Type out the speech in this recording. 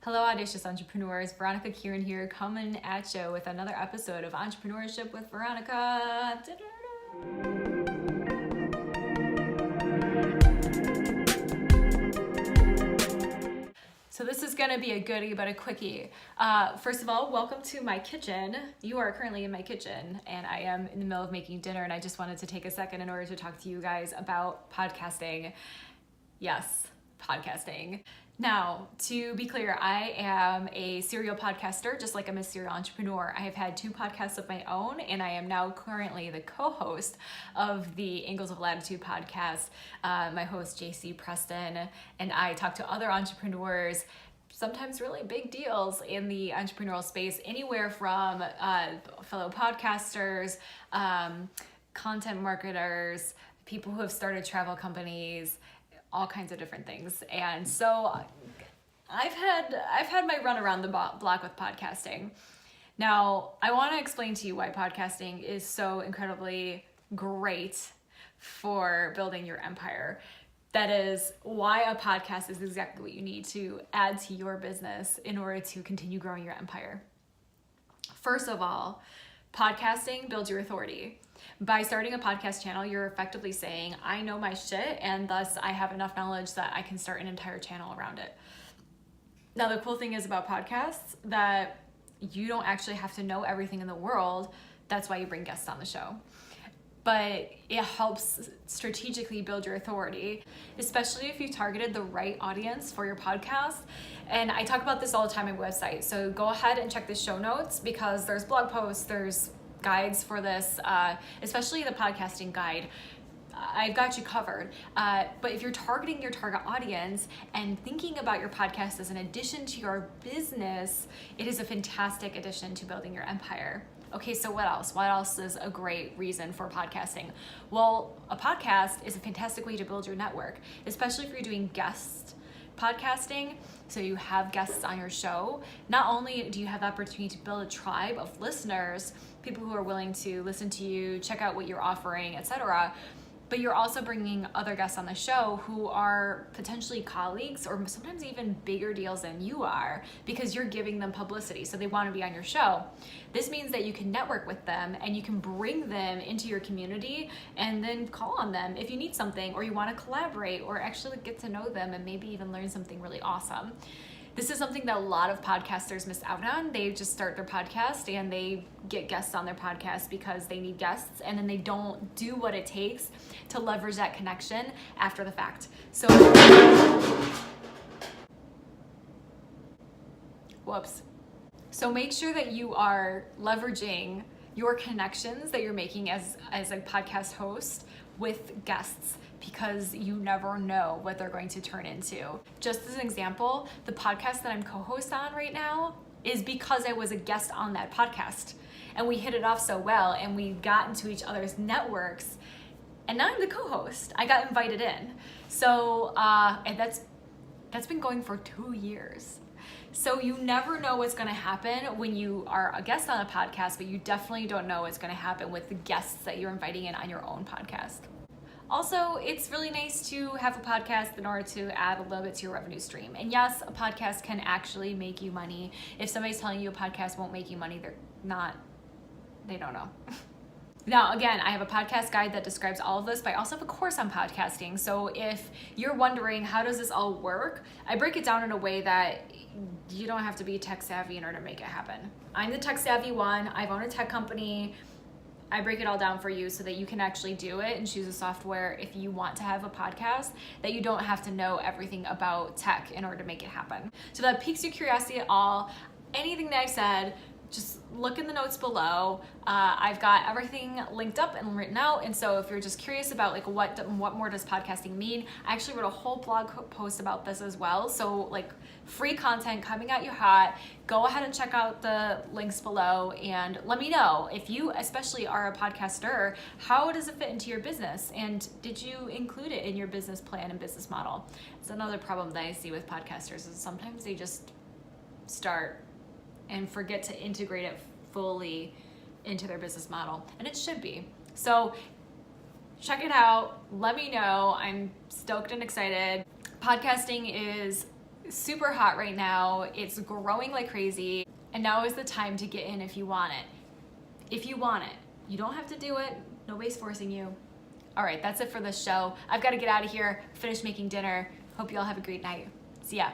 Hello, audacious entrepreneurs. Veronica Kieran here, coming at you with another episode of Entrepreneurship with Veronica. So this is going to be a goodie, but a quickie. First of all, welcome to my kitchen. You are currently in my kitchen, and I am in the middle of making dinner, and I just wanted to take a second in order to talk to you guys about podcasting. Yes, podcasting. Now, to be clear, I am a serial podcaster, just like I'm a serial entrepreneur. I have had 2 podcasts of my own, and I am now currently the co-host of the Angles of Latitude podcast. My host, JC Preston, and I talk to other entrepreneurs, sometimes really big deals in the entrepreneurial space, anywhere from fellow podcasters, content marketers, people who have started travel companies, all kinds of different things. And so I've had my run around the block with podcasting. Now, I want to explain to you why podcasting is so incredibly great for building your empire. That is why a podcast is exactly what you need to add to your business in order to continue growing your empire. First of all, podcasting builds your authority. By starting a podcast channel, you're effectively saying, I know my shit, and thus I have enough knowledge that I can start an entire channel around it. Now, the cool thing is about podcasts that you don't actually have to know everything in the world. That's why you bring guests on the show. But it helps strategically build your authority, especially if you targeted the right audience for your podcast. And I talk about this all the time on my website. So go ahead and check the show notes because there's blog posts, there's guides for this, especially the podcasting guide. I've got you covered. But if you're targeting your target audience and thinking about your podcast as an addition to your business, it is a fantastic addition to building your empire. Okay, so what else? What else is a great reason for podcasting? Well, a podcast is a fantastic way to build your network, especially if you're doing guest podcasting. So you have guests on your show. Not only do you have the opportunity to build a tribe of listeners, people who are willing to listen to you, check out what you're offering, etc., but you're also bringing other guests on the show who are potentially colleagues or sometimes even bigger deals than you are because you're giving them publicity, so they want to be on your show. This means that you can network with them and you can bring them into your community and then call on them if you need something or you want to collaborate or actually get to know them and maybe even learn something really awesome. This is something that a lot of podcasters miss out on. They just start their podcast and they get guests on their podcast because they need guests, and then they don't do what it takes to leverage that connection after the fact. So, whoops. So make sure that you are leveraging your connections that you're making as a podcast host with guests, because you never know what they're going to turn into. Just as an example, the podcast that I'm co-host on right now is because I was a guest on that podcast and we hit it off so well and we got into each other's networks, and now I'm the co-host. I got invited in. So, and that's been going for 2 years. So you never know what's going to happen when you are a guest on a podcast, but you definitely don't know what's going to happen with the guests that you're inviting in on your own podcast. Also, it's really nice to have a podcast in order to add a little bit to your revenue stream. And yes, a podcast can actually make you money. If somebody's telling you a podcast won't make you money, they don't know. Now, again, I have a podcast guide that describes all of this, but I also have a course on podcasting. So if you're wondering how does this all work, I break it down in a way that you don't have to be tech savvy in order to make it happen. I'm the tech savvy one. I've owned a tech company. I break it all down for you so that you can actually do it and choose a software if you want to have a podcast, that you don't have to know everything about tech in order to make it happen. So that piques your curiosity at all. Anything that I said, just look in the notes below. I've got everything linked up and written out. And so if you're just curious about like what more does podcasting mean, I actually wrote a whole blog post about this as well. So like free content coming at you hot. Go ahead and check out the links below and let me know if you especially are a podcaster, how does it fit into your business? And did you include it in your business plan and business model? It's another problem that I see with podcasters is sometimes they just start and forget to integrate it fully into their business model, and it should be. So check it out, let me know. I'm stoked and excited. Podcasting is super hot right now. It's growing like crazy. And now is the time to get in if you want it. If you want it. You don't have to do it. Nobody's forcing you. All right, that's it for this show. I've got to get out of here, finish making dinner. Hope you all have a great night. See ya.